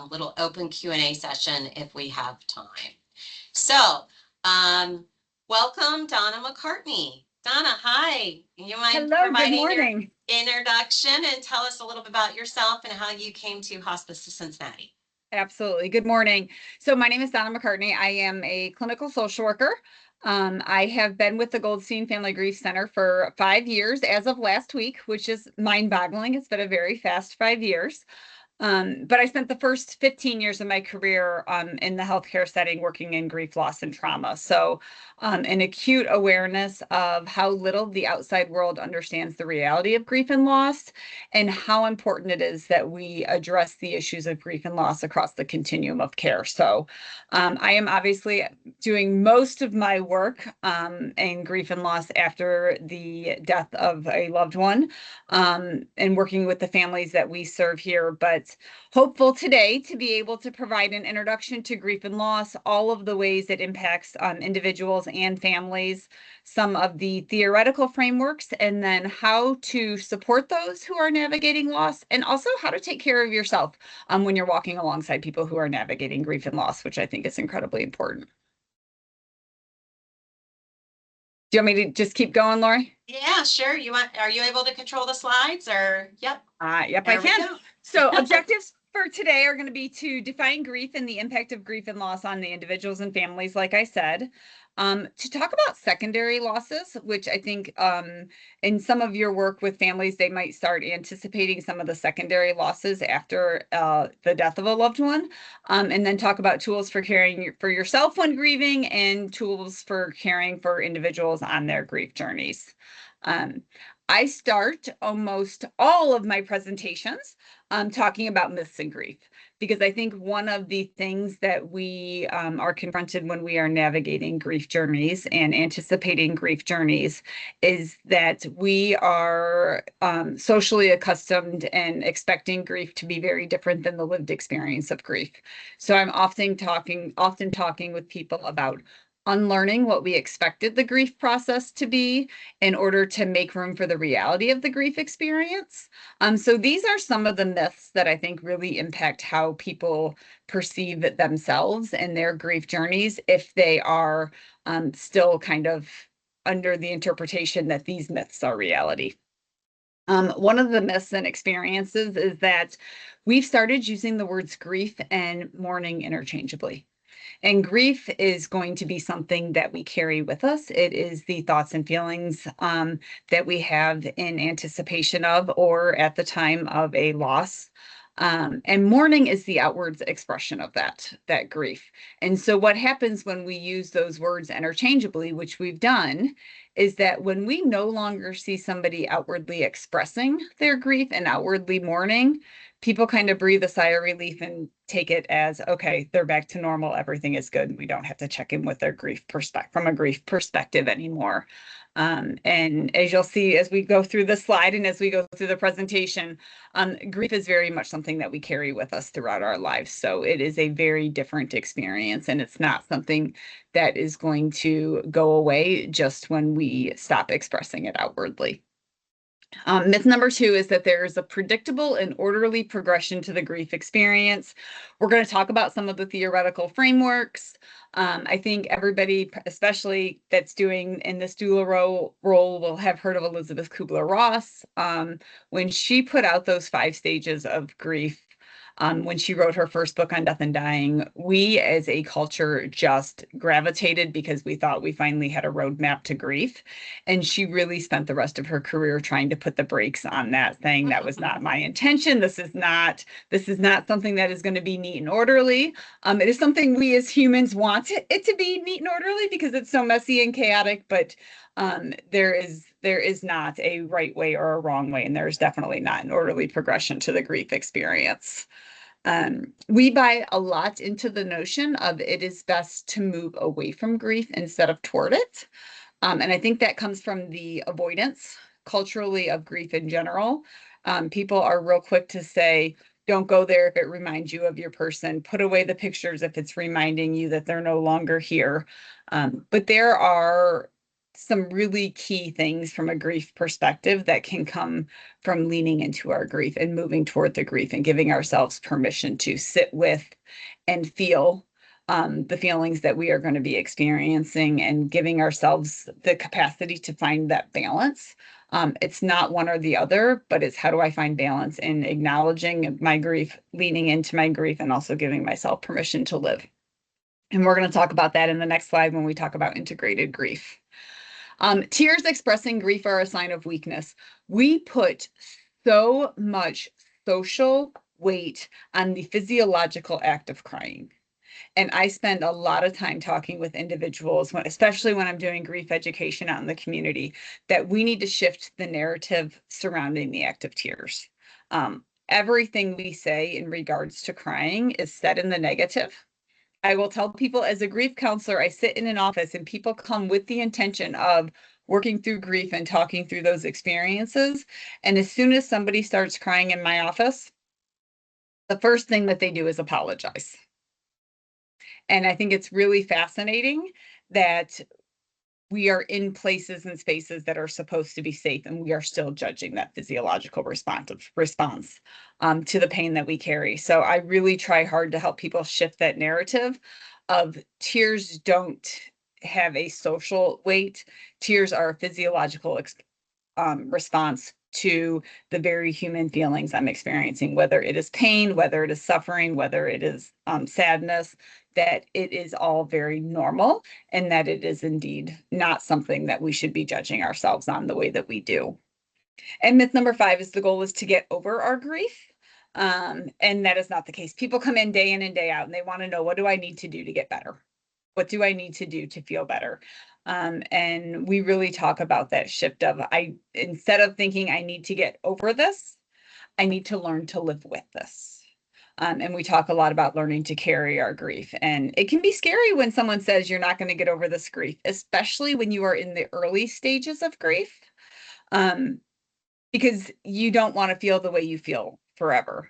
little open Q&A session if we have time. So, welcome, Donna McCartney. Donna, hi. You mind Hello, good providing your morning. introduction and tell us a little bit about yourself and how you came to Hospice of Cincinnati? Absolutely. Good morning. So my name is Donna McCartney. I am a clinical social worker. I have been with the Goldstein Family Grief Center for 5 years as of last week, which is mind-boggling. It's been a very fast 5 years. But I spent the first 15 years of my career in the healthcare setting working in grief, loss, and trauma. So an acute awareness of how little the outside world understands the reality of grief and loss, and how important it is that we address the issues of grief and loss across the continuum of care. So I am obviously doing most of my work in grief and loss after the death of a loved one, and working with the families that we serve here, but hopeful today to be able to provide an introduction to grief and loss, all of the ways it impacts individuals and families, some of the theoretical frameworks, and then how to support those who are navigating loss, and also how to take care of yourself when you're walking alongside people who are navigating grief and loss, which I think is incredibly important. Do you want me to just keep going, Lori? Yeah, sure. Are you able to control the slides or, yep, Yep, I there we can. go. So objectives for today are going to be to define grief and the impact of grief and loss on the individuals and families, like I said. To talk about secondary losses, which I think in some of your work with families, they might start anticipating some of the secondary losses after the death of a loved one. And then talk about tools for caring for yourself when grieving and tools for caring for individuals on their grief journeys. Um, I start almost all of my presentations talking about myths and grief, because I think one of the things that we are confronted when we are navigating grief journeys and anticipating grief journeys is that we are socially accustomed and expecting grief to be very different than the lived experience of grief. So I'm often talking with people about unlearning what we expected the grief process to be in order to make room for the reality of the grief experience. So these are some of the myths that I think really impact how people perceive themselves and their grief journeys if they are still kind of under the interpretation that these myths are reality. One of the myths and experiences is that we've started using the words grief and mourning interchangeably. And grief is going to be something that we carry with us. It is the thoughts and feelings that we have in anticipation of or at the time of a loss. And mourning is the outward expression of that grief. And so what happens when we use those words interchangeably, which we've done, is that when we no longer see somebody outwardly expressing their grief and outwardly mourning, people kind of breathe a sigh of relief and take it as, okay, they're back to normal, everything is good. We don't have to check in with their grief perspective from a grief perspective anymore. And as you'll see, as we go through the slide and as we go through the presentation, grief is very much something that we carry with us throughout our lives. So it is a very different experience, and it's not something that is going to go away just when we stop expressing it outwardly. Myth number 2 is that there is a predictable and orderly progression to the grief experience. We're going to talk about some of the theoretical frameworks. I think everybody, especially that's doing in this doula role, will have heard of Elizabeth Kubler-Ross. When she put out those 5 stages of grief, when she wrote her first book on death and dying, we as a culture just gravitated because we thought we finally had a roadmap to grief. And she really spent the rest of her career trying to put the brakes on that, saying that was not my intention. This is not something that is going to be neat and orderly. It is something we as humans want it to be neat and orderly because it's so messy and chaotic, but there is not a right way or a wrong way, and there's definitely not an orderly progression to the grief experience. We buy a lot into the notion of it is best to move away from grief instead of toward it. And I think that comes from the avoidance culturally of grief in general. People are real quick to say, don't go there if it reminds you of your person. Put away the pictures if it's reminding you that they're no longer here. But there are some really key things from a grief perspective that can come from leaning into our grief and moving toward the grief and giving ourselves permission to sit with and feel the feelings that we are going to be experiencing, and giving ourselves the capacity to find that balance. It's not one or the other, but it's how do I find balance in acknowledging my grief, leaning into my grief, and also giving myself permission to live. And we're going to talk about that in the next slide when we talk about integrated grief. Tears expressing grief are a sign of weakness. We put so much social weight on the physiological act of crying. And I spend a lot of time talking with individuals, especially when I'm doing grief education out in the community, that we need to shift the narrative surrounding the act of tears. Everything we say in regards to crying is said in the negative. I will tell people, as a grief counselor, I sit in an office and people come with the intention of working through grief and talking through those experiences. And as soon as somebody starts crying in my office, the first thing that they do is apologize. And I think it's really fascinating that we are in places and spaces that are supposed to be safe, and we are still judging that physiological response to the pain that we carry. So I really try hard to help people shift that narrative of tears don't have a social weight. Tears are a physiological response to the very human feelings I'm experiencing, whether it is pain, whether it is suffering, whether it is sadness, that it is all very normal, and that it is indeed not something that we should be judging ourselves on the way that we do. And myth number 5 is the goal is to get over our grief. And that is not the case. People come in and day out, and they want to know, what do I need to do to get better? What do I need to do to feel better? And we really talk about that shift of, instead of thinking I need to get over this, I need to learn to live with this. And we talk a lot about learning to carry our grief. And it can be scary when someone says you're not going to get over this grief, especially when you are in the early stages of grief, because you don't want to feel the way you feel forever.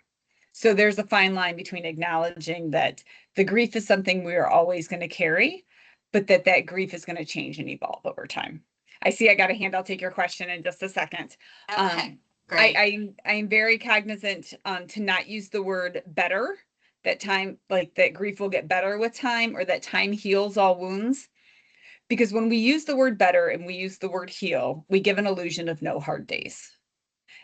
So there's a fine line between acknowledging that the grief is something we are always going to carry, but that grief is going to change and evolve over time. I see I got a hand. I'll take your question in just a second. Okay, great. I'm very cognizant to not use the word better, that time, like that grief will get better with time, or that time heals all wounds. Because when we use the word better and we use the word heal, we give an illusion of no hard days.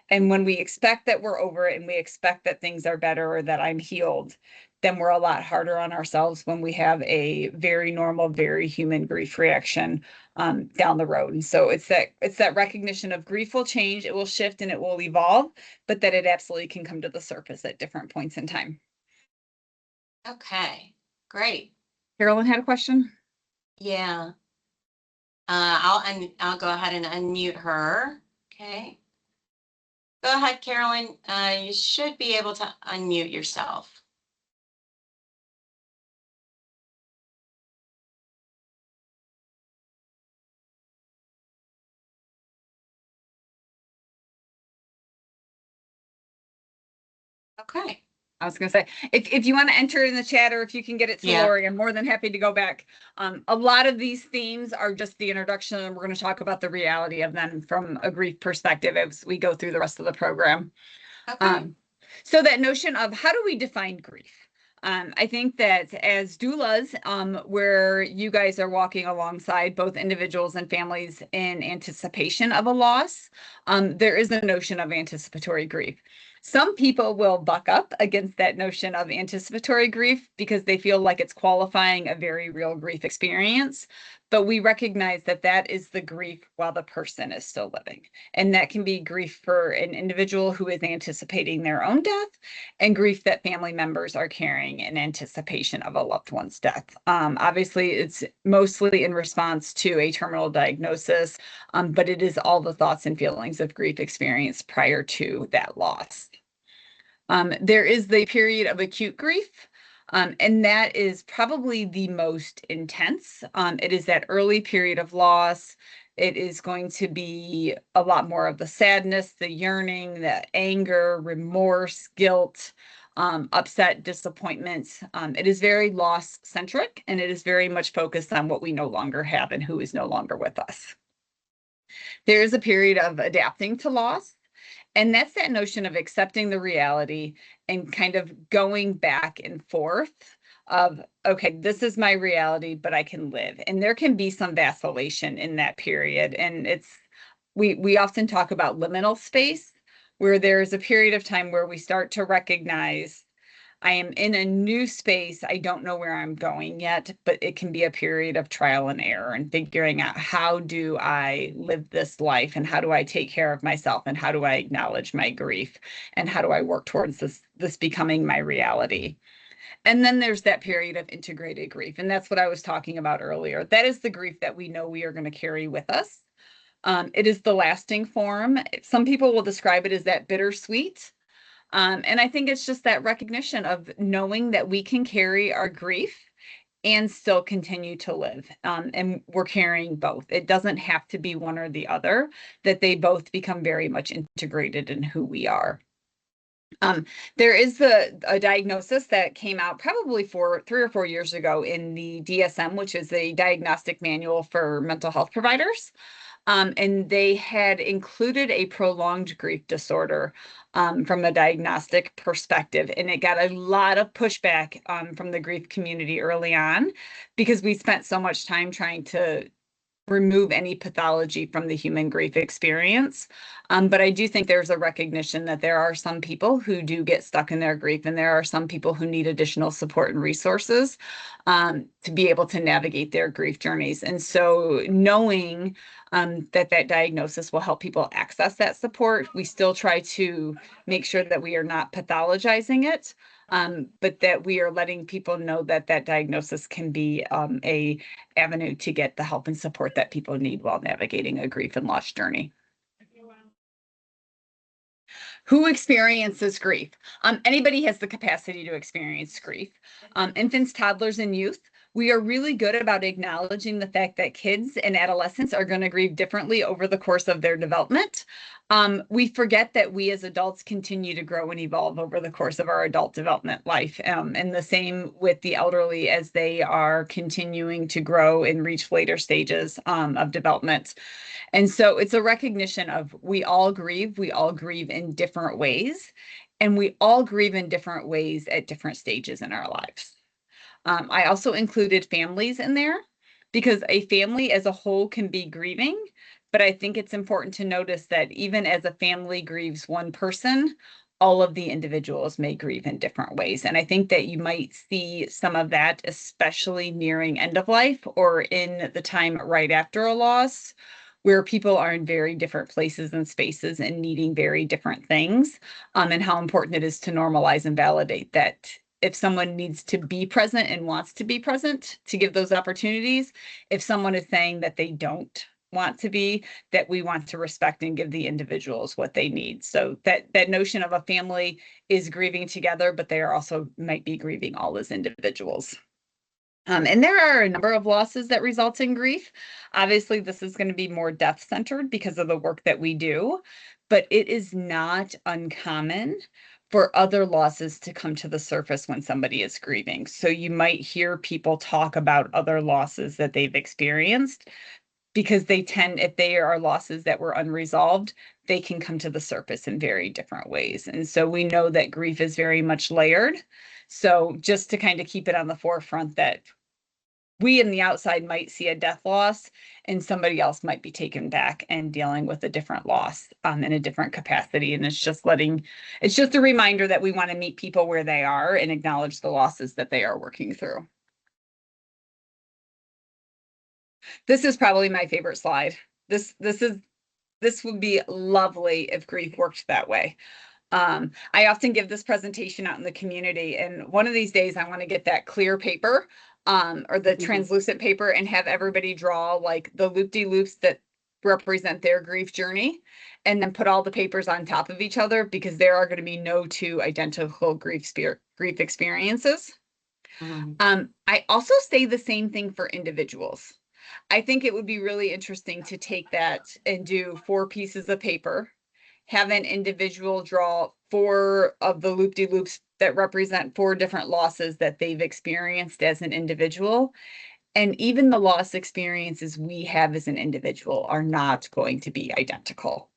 And when we expect that we're over it and we expect that things are better or that I'm healed, then we're a lot harder on ourselves when we have a very normal, very human grief reaction down the road. And so it's that recognition of grief will change, it will shift, and it will evolve, but that it absolutely can come to the surface at different points in time. Okay, great. Carolyn had a question? Yeah. I'll go ahead and unmute her. Okay. Go ahead, Carolyn. You should be able to unmute yourself. Okay. I was going to say, if you want to enter in the chat, or if you can get it to Yeah. Lori, I'm more than happy to go back. A lot of these themes are just the introduction, and we're going to talk about the reality of them from a grief perspective as we go through the rest of the program. Okay. So that notion of how do we define grief? I think that as doulas, where you guys are walking alongside both individuals and families in anticipation of a loss, there is a notion of anticipatory grief. Some people will buck up against that notion of anticipatory grief because they feel like it's qualifying a very real grief experience. But we recognize that that is the grief while the person is still living. And that can be grief for an individual who is anticipating their own death, and grief that family members are carrying in anticipation of a loved one's death. Obviously, it's mostly in response to a terminal diagnosis, but it is all the thoughts and feelings of grief experienced prior to that loss. There is the period of acute grief, and that is probably the most intense. It is that early period of loss. It is going to be a lot more of the sadness, the yearning, the anger, remorse, guilt, upset, disappointment. It is very loss centric, and it is very much focused on what we no longer have and who is no longer with us. There is a period of adapting to loss. And that's that notion of accepting the reality and kind of going back and forth of, okay, this is my reality, but I can live. And there can be some vacillation in that period. And we often talk about liminal space, where there's a period of time where we start to recognize I am in a new space. I don't know where I'm going yet, but it can be a period of trial and error and figuring out, how do I live this life, and how do I take care of myself, and how do I acknowledge my grief, and how do I work towards this becoming my reality. And then there's that period of integrated grief. And that's what I was talking about earlier. That is the grief that we know we are going to carry with us. It is the lasting form. Some people will describe it as that bittersweet. And I think it's just that recognition of knowing that we can carry our grief and still continue to live. And we're carrying both. It doesn't have to be one or the other, that they both become very much integrated in who we are. There is a diagnosis that came out probably 3 or 4 years ago in the DSM, which is the Diagnostic Manual for Mental Health Providers. And they had included a prolonged grief disorder from a diagnostic perspective. And it got a lot of pushback from the grief community early on, because we spent so much time trying to remove any pathology from the human grief experience. But I do think there's a recognition that there are some people who do get stuck in their grief, and there are some people who need additional support and resources to be able to navigate their grief journeys. And so knowing that diagnosis will help people access that support, we still try to make sure that we are not pathologizing it, but that we are letting people know that diagnosis can be a avenue to get the help and support that people need while navigating a grief and loss journey. Who experiences grief? Anybody has the capacity to experience grief. Infants, toddlers, and youth. We are really good about acknowledging the fact that kids and adolescents are going to grieve differently over the course of their development. We forget that we as adults continue to grow and evolve over the course of our adult development life. And the same with the elderly as they are continuing to grow and reach later stages of development. And so it's a recognition of we all grieve in different ways, and we all grieve in different ways at different stages in our lives. I also included families in there, because a family as a whole can be grieving, but I think it's important to notice that even as a family grieves one person, all of the individuals may grieve in different ways. And I think that you might see some of that, especially nearing end of life or in the time right after a loss, where people are in very different places and spaces and needing very different things, and how important it is to normalize and validate that if someone needs to be present and wants to be present, to give those opportunities. If someone is saying that they don't want to be, that we want to respect and give the individuals what they need. So that notion of a family is grieving together, but they are also might be grieving all as individuals. And there are a number of losses that result in grief. Obviously, this is going to be more death-centered because of the work that we do, but it is not uncommon for other losses to come to the surface when somebody is grieving. So you might hear people talk about other losses that they've experienced, because they tend, if they are losses that were unresolved, they can come to the surface in very different ways. And so we know that grief is very much layered. So just to kind of keep it on the forefront that we in the outside might see a death loss, and somebody else might be taken back and dealing with a different loss in a different capacity. And it's just a reminder that we want to meet people where they are and acknowledge the losses that they are working through. This is probably my favorite slide. This would be lovely if grief worked that way. I often give this presentation out in the community, and one of these days I want to get that clear paper or the translucent paper and have everybody draw like the loop-de-loops that represent their grief journey, and then put all the papers on top of each other, because there are going to be no two identical grief experiences. I also say the same thing for individuals. I think it would be really interesting to take that and do 4 pieces of paper, have an individual draw 4 of the loop-de-loops that represent 4 different losses that they've experienced as an individual, And even the loss experiences we have as an individual are not going to be identical.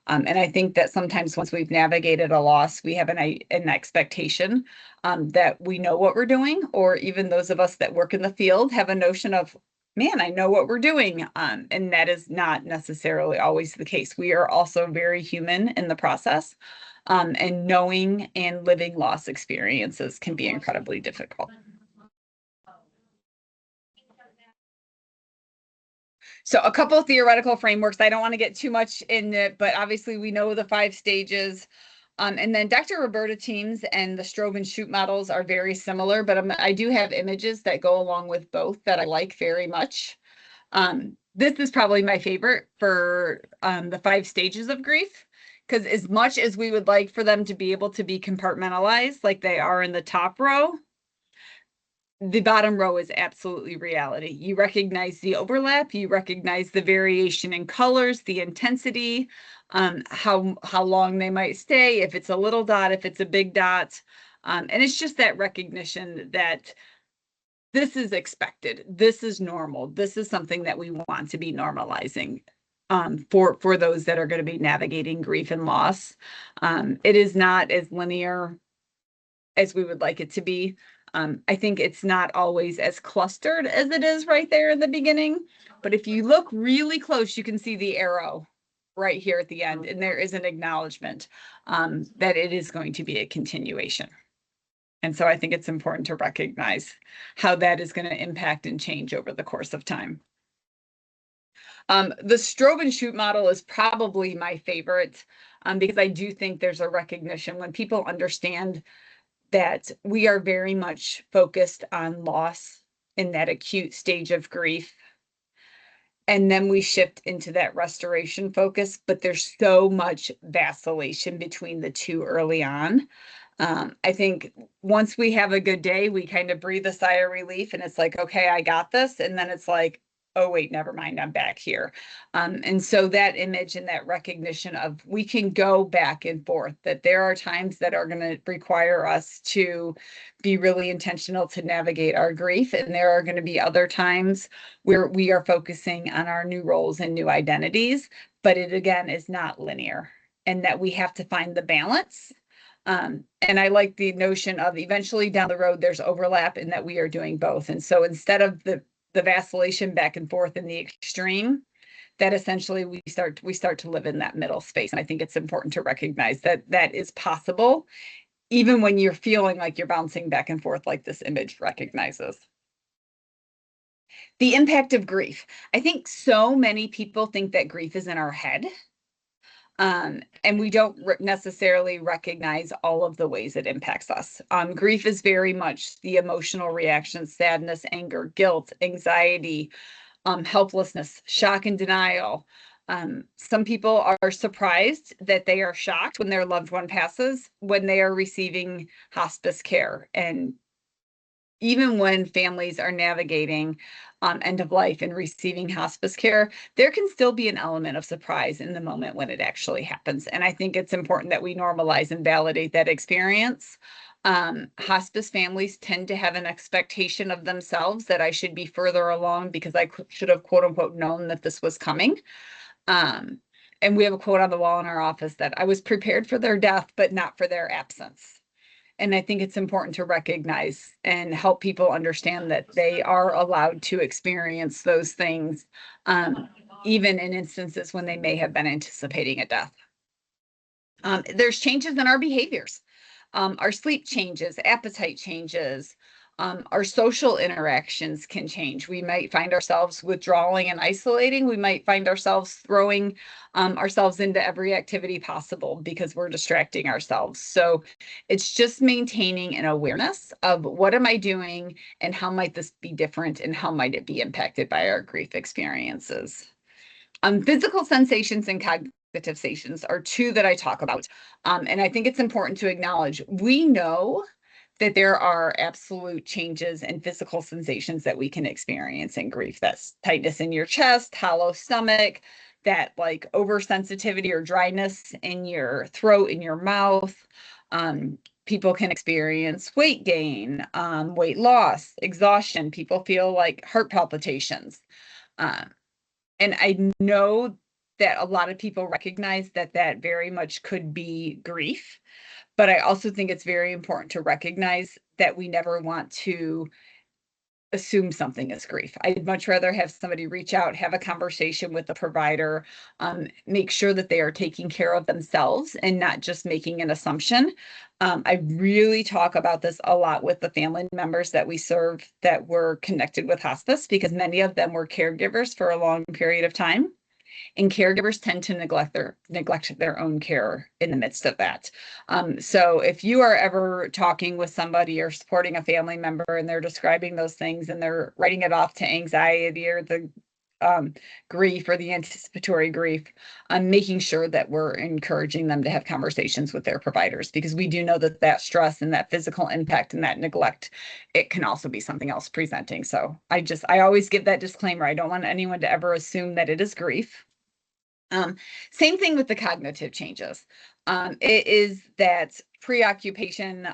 And I think that sometimes once we've navigated a loss, we have an expectation that we know what we're doing, or even those of us that work in the field have a notion of, man, I know what we're doing. And that is not necessarily always the case. We are also very human in the process. And knowing and living loss experiences can be incredibly difficult. So a couple of theoretical frameworks. I don't want to get too much in it, but obviously we know the 5 stages. And then Dr. Roberta Teams and the strobe and shoot models are very similar, but I do have images that go along with both that I like very much. This is probably my favorite for the 5 stages of grief, because as much as we would like for them to be able to be compartmentalized like they are in the top row, the bottom row is absolutely reality. You recognize the overlap, you recognize the variation in colors, the intensity, how long they might stay, if it's a little dot, if it's a big dot. And it's just that recognition that this is expected, this is normal, this is something that we want to be normalizing for those that are going to be navigating grief and loss. It is not as linear as we would like it to be. I think it's not always as clustered as it is right there in the beginning, but if you look really close, you can see the arrow right here at the end, and there is an acknowledgement that it is going to be a continuation. And so I think it's important to recognize how that is going to impact and change over the course of time. The strobe and shoot model is probably my favorite because I do think there's a recognition when people understand that we are very much focused on loss in that acute stage of grief. And then we shift into that restoration focus, but there's so much vacillation between the two early on. I think once we have a good day, we kind of breathe a sigh of relief and it's like, okay, I got this. And then it's like, oh, wait, never mind, I'm back here. And so that image and that recognition of we can go back and forth, that there are times that are going to require us to be really intentional to navigate our grief. And there are going to be other times where we are focusing on our new roles and new identities, but it again is not linear, and that we have to find the balance. And I like the notion of eventually down the road, there's overlap in that we are doing both. And so instead of the vacillation back and forth in the extreme, that essentially we start to live in that middle space. And I think it's important to recognize that that is possible, even when you're feeling like you're bouncing back and forth like this image recognizes. The impact of grief. I think so many people think that grief is in our head. And we don't necessarily recognize all of the ways it impacts us. Grief is very much the emotional reaction: sadness, anger, guilt, anxiety, helplessness, shock and denial. Some people are surprised that they are shocked when their loved one passes, when they are receiving hospice care. And even when families are navigating end of life and receiving hospice care, there can still be an element of surprise in the moment when it actually happens. And I think it's important that we normalize and validate that experience. Hospice families tend to have an expectation of themselves that I should be further along because I should have, quote unquote, known that this was coming. And we have a quote on the wall in our office that I was prepared for their death, but not for their absence. And I think it's important to recognize and help people understand that they are allowed to experience those things, even in instances when they may have been anticipating a death. There's changes in our behaviors. Our sleep changes, appetite changes, our social interactions can change. We might find ourselves withdrawing and isolating. We might find ourselves throwing ourselves into every activity possible because we're distracting ourselves. So it's just maintaining an awareness of what am I doing and how might this be different and how might it be impacted by our grief experiences. Physical sensations and cognitive sensations are 2 that I talk about. And I think it's important to acknowledge, we know that there are absolute changes in physical sensations that we can experience in grief. That's tightness in your chest, hollow stomach, that like oversensitivity or dryness in your throat, in your mouth, people can experience weight gain, weight loss, exhaustion. People feel like heart palpitations. Um, and I know that a lot of people recognize that that very much could be grief, but I also think it's very important to recognize that we never want to assume something is grief. I'd much rather have somebody reach out, have a conversation with the provider, make sure that they are taking care of themselves and not just making an assumption. I really talk about this a lot with the family members that we serve that were connected with hospice, because many of them were caregivers for a long period of time. And caregivers tend to neglect their own care in the midst of that. So if you are ever talking with somebody or supporting a family member and they're describing those things and they're writing it off to anxiety or the grief or the anticipatory grief, making sure that we're encouraging them to have conversations with their providers, because we do know that that stress and that physical impact and that neglect, it can also be something else presenting. So I always give that disclaimer. I don't want anyone to ever assume that it is grief. Same thing with the cognitive changes. It is that preoccupation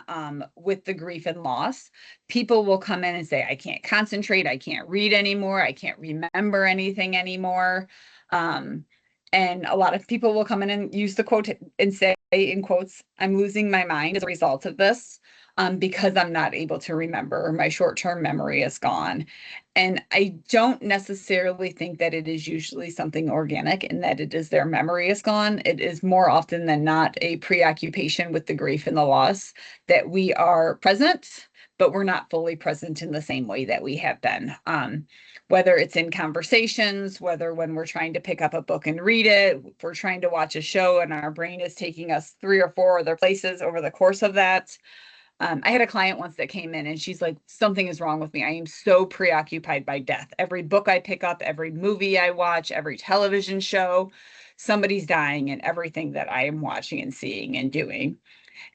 with the grief and loss. People will come in and say, I can't concentrate, I can't read anymore, I can't remember anything anymore. And a lot of people will come in and use the quote and say, in quotes, I'm losing my mind as a result of this. Because I'm not able to remember, my short-term memory is gone. And I don't necessarily think that it is usually something organic and that it is their memory is gone. It is more often than not a preoccupation with the grief and the loss, that we are present, but we're not fully present in the same way that we have been. Whether it's in conversations, whether when we're trying to pick up a book and read it, if we're trying to watch a show and our brain is taking us 3 or 4 other places over the course of that. I had a client once that came in and she's like, something is wrong with me. I am so preoccupied by death. Every book I pick up, every movie I watch, every television show, somebody's dying in everything that I am watching and seeing and doing.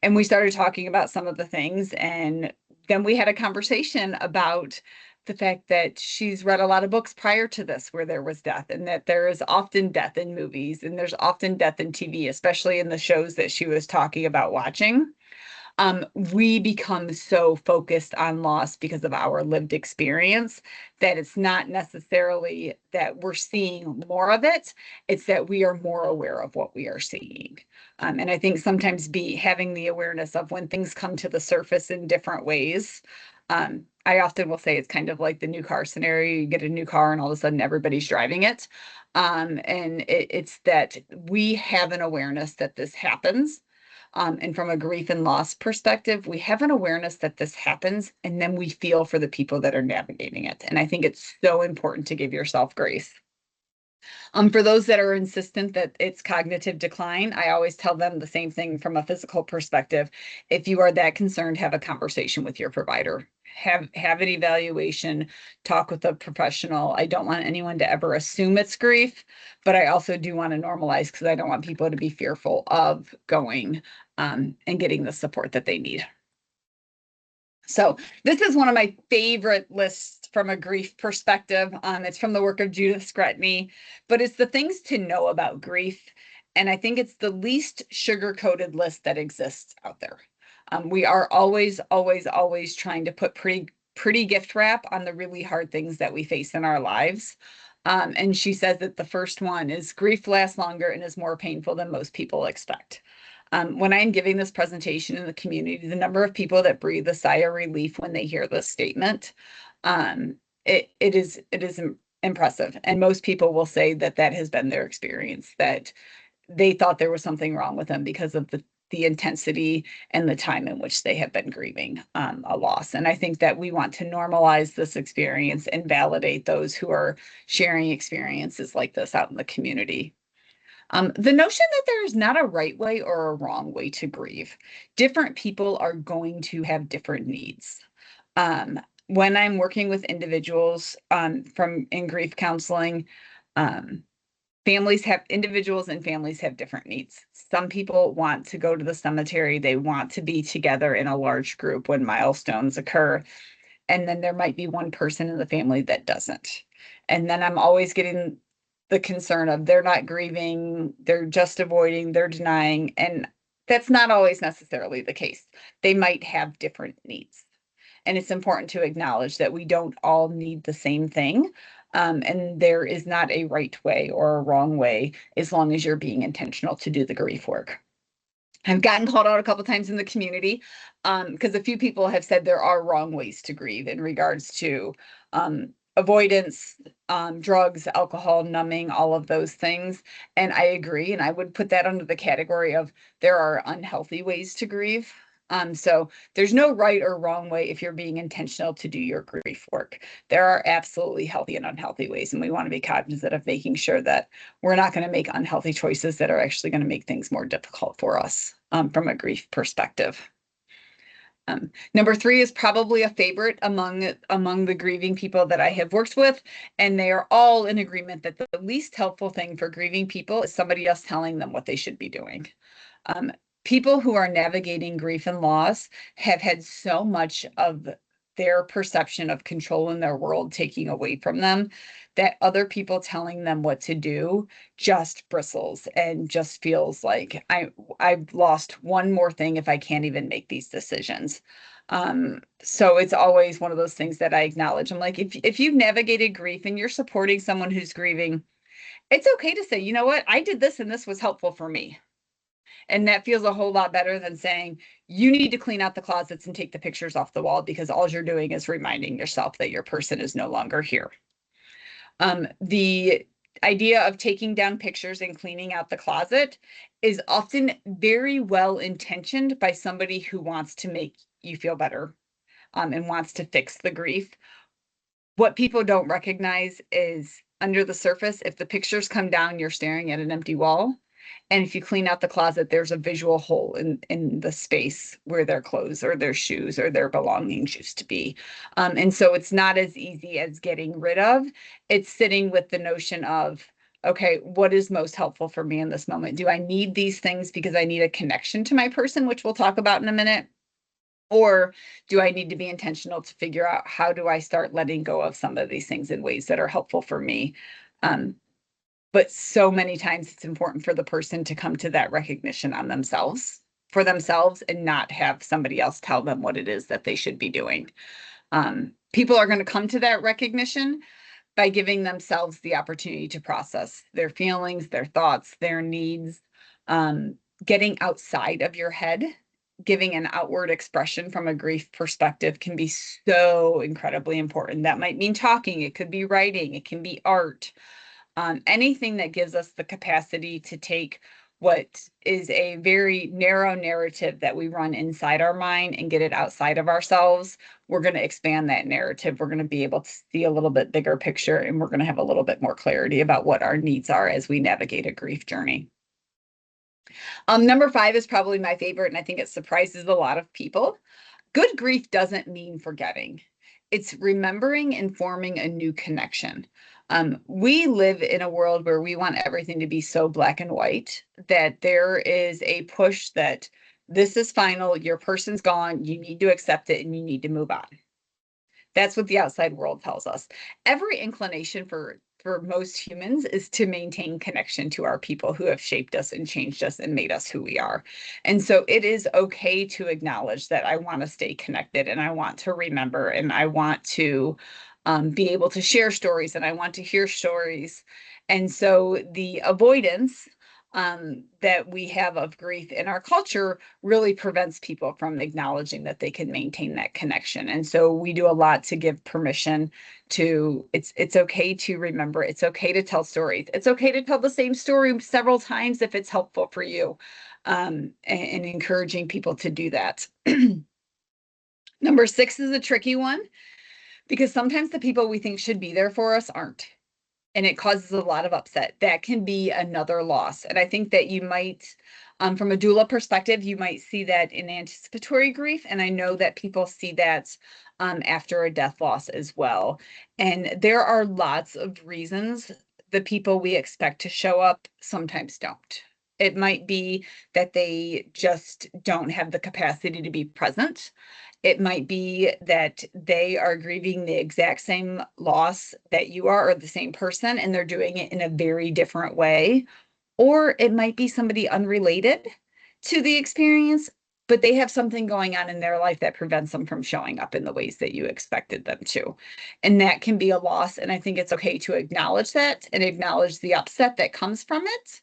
And we started talking about some of the things. And then we had a conversation about the fact that she's read a lot of books prior to this where there was death, and that there is often death in movies and there's often death in TV, especially in the shows that she was talking about watching. We become so focused on loss because of our lived experience that it's not necessarily that we're seeing more of it, it's that we are more aware of what we are seeing. And I think sometimes having the awareness of when things come to the surface in different ways. I often will say it's kind of like the new car scenario. You get a new car and all of a sudden everybody's driving it. And it's that we have an awareness that this happens. And from a grief and loss perspective, we have an awareness that this happens, and then we feel for the people that are navigating it. And I think it's so important to give yourself grace. For those that are insistent that it's cognitive decline, I always tell them the same thing from a physical perspective. If you are that concerned, have a conversation with your provider. Have an evaluation, talk with a professional. I don't want anyone to ever assume it's grief, but I also do want to normalize, because I don't want people to be fearful of going and getting the support that they need. So this is one of my favorite lists from a grief perspective. It's from the work of Judith Scretany, but it's the things to know about grief. And I think it's the least sugar-coated list that exists out there. We are always, always, always trying to put pretty gift wrap on the really hard things that we face in our lives. And she says that the first one is grief lasts longer and is more painful than most people expect. When I'm giving this presentation in the community, the number of people that breathe a sigh of relief when they hear this statement, it is impressive. And most people will say that that has been their experience, that they thought there was something wrong with them because of the intensity and the time in which they have been grieving a loss. And I think that we want to normalize this experience and validate those who are sharing experiences like this out in the community. The notion that there's not a right way or a wrong way to grieve. Different people are going to have different needs. When I'm working with individuals in grief counseling, individuals and families have different needs. Some people want to go to the cemetery. They want to be together in a large group when milestones occur. And then there might be one person in the family that doesn't. And then I'm always getting the concern of they're not grieving, they're just avoiding, they're denying. And That's not always necessarily the case. They might have different needs. And it's important to acknowledge that we don't all need the same thing. And there is not a right way or a wrong way as long as you're being intentional to do the grief work. I've gotten called out a couple times in the community because a few people have said there are wrong ways to grieve in regards to avoidance, drugs, alcohol, numbing, all of those things. And I agree. And I would put that under the category of there are unhealthy ways to grieve. So there's no right or wrong way if you're being intentional to do your grief work. There are absolutely healthy and unhealthy ways, and we want to be cognizant of making sure that we're not going to make unhealthy choices that are actually going to make things more difficult for us from a grief perspective. Number 3 is probably a favorite among the grieving people that I have worked with, and they are all in agreement that the least helpful thing for grieving people is somebody else telling them what they should be doing. People who are navigating grief and loss have had so much of their perception of control in their world taking away from them that other people telling them what to do just bristles and just feels like I've lost one more thing if I can't even make these decisions. So it's always one of those things that I acknowledge. I'm like, if you've navigated grief and you're supporting someone who's grieving, it's okay to say, you know what, I did this and this was helpful for me. And that feels a whole lot better than saying you need to clean out the closets and take the pictures off the wall because all you're doing is reminding yourself that your person is no longer here. The idea of taking down pictures and cleaning out the closet is often very well intentioned by somebody who wants to make you feel better and wants to fix the grief. What people don't recognize is under the surface, if the pictures come down, you're staring at an empty wall. And if you clean out the closet, there's a visual hole in the space where their clothes or their shoes or their belongings used to be. And so it's not as easy as getting rid of. It's sitting with the notion of, okay, what is most helpful for me in this moment? Do I need these things because I need a connection to my person, which we'll talk about in a minute? Or do I need to be intentional to figure out how do I start letting go of some of these things in ways that are helpful for me? But so many times it's important for the person to come to that recognition on themselves, for themselves, and not have somebody else tell them what it is that they should be doing. People are going to come to that recognition by giving themselves the opportunity to process their feelings, their thoughts, their needs, getting outside of your head. Giving an outward expression from a grief perspective can be so incredibly important. That might mean talking, it could be writing, it can be art. Anything that gives us the capacity to take what is a very narrow narrative that we run inside our mind and get it outside of ourselves, we're going to expand that narrative. We're going to be able to see a little bit bigger picture, and we're going to have a little bit more clarity about what our needs are as we navigate a grief journey. Number 5 is probably my favorite, and I think it surprises a lot of people. Good grief doesn't mean forgetting. It's remembering and forming a new connection. We live in a world where we want everything to be so black and white that there is a push that this is final, your person's gone, you need to accept it and you need to move on. That's what the outside world tells us. Every inclination for most humans is to maintain connection to our people who have shaped us and changed us and made us who we are. And so it is okay to acknowledge that I want to stay connected and I want to remember and I want to be able to share stories and I want to hear stories. And so the avoidance that we have of grief in our culture really prevents people from acknowledging that they can maintain that connection. And so we do a lot to give permission to, it's okay to remember, it's okay to tell stories. It's okay to tell the same story several times if it's helpful for you, and encouraging people to do that. Number 6 is a tricky one because sometimes the people we think should be there for us aren't. And it causes a lot of upset. That can be another loss. And I think that you might, from a doula perspective, you might see that in anticipatory grief. And I know that people see that after a death loss as well. And there are lots of reasons the people we expect to show up sometimes don't. It might be that they just don't have the capacity to be present. It might be that they are grieving the exact same loss that you are, or the same person, and they're doing it in a very different way. Or it might be somebody unrelated to the experience, but they have something going on in their life that prevents them from showing up in the ways that you expected them to. And that can be a loss. And I think it's okay to acknowledge that and acknowledge the upset that comes from it.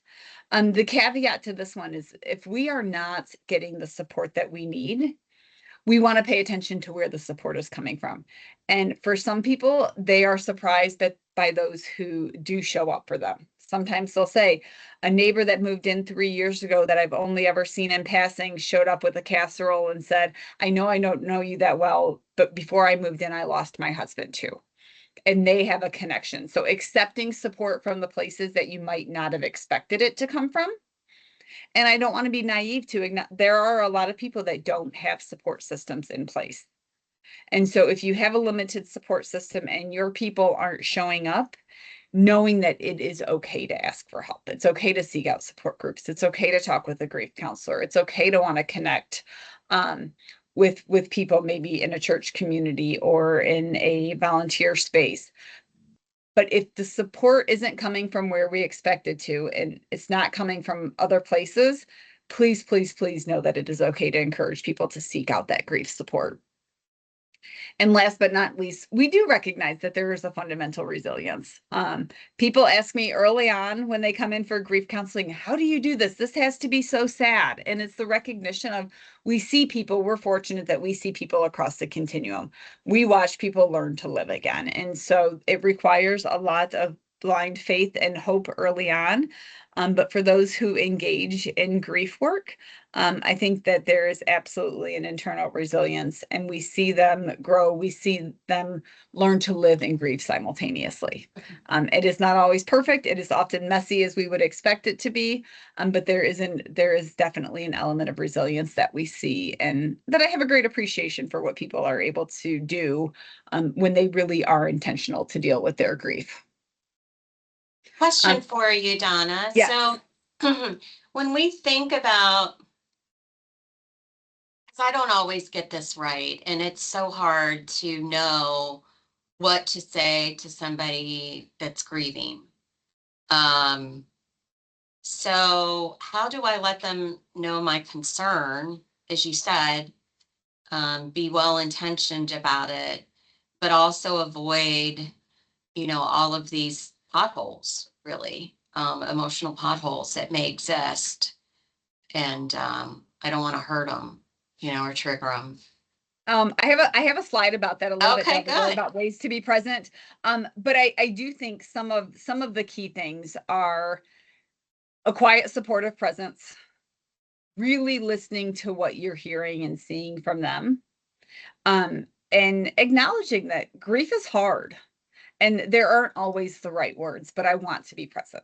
The caveat to this one is if we are not getting the support that we need, we want to pay attention to where the support is coming from. And for some people, they are surprised by those who do show up for them. Sometimes they'll say, a neighbor that moved in 3 years ago that I've only ever seen in passing showed up with a casserole and said, I know I don't know you that well, but before I moved in, I lost my husband too. And they have a connection. So accepting support from the places that you might not have expected it to come from. And I don't want to be naive to there are a lot of people that don't have support systems in place. And so if you have a limited support system and your people aren't showing up, knowing that it is okay to ask for help. It's okay to seek out support groups. It's okay to talk with a grief counselor. It's okay to want to connect with people maybe in a church community or in a volunteer space. But if the support isn't coming from where we expect it to, and it's not coming from other places, please, please, please know that it is okay to encourage people to seek out that grief support. And last but not least, we do recognize that there is a fundamental resilience. People ask me early on when they come in for grief counseling, how do you do this? This has to be so sad. And it's the recognition of we see people, we're fortunate that we see people across the continuum. We watch people learn to live again. And so it requires a lot of blind faith and hope early on. But for those who engage in grief work, I think that there is absolutely an internal resilience, and we see them grow. We see them learn to live in grief simultaneously. It is not always perfect. It is often messy as we would expect it to be, but there is definitely an element of resilience that we see, and that I have a great appreciation for what people are able to do when they really are intentional to deal with their grief. Question for you, Donna. Yes. So when we think about, because I don't always get this right, and it's so hard to know what to say to somebody that's grieving. So how do I let them know my concern, as you said, be well-intentioned about it, but also avoid, all of these potholes, really, emotional potholes that may exist. And I don't want to hurt them, or trigger them. I have a slide about that a little bit Okay, good. about ways to be present. But I do think some of the key things are a quiet, supportive presence, really listening to what you're hearing and seeing from them, and acknowledging that grief is hard and there aren't always the right words, but I want to be present.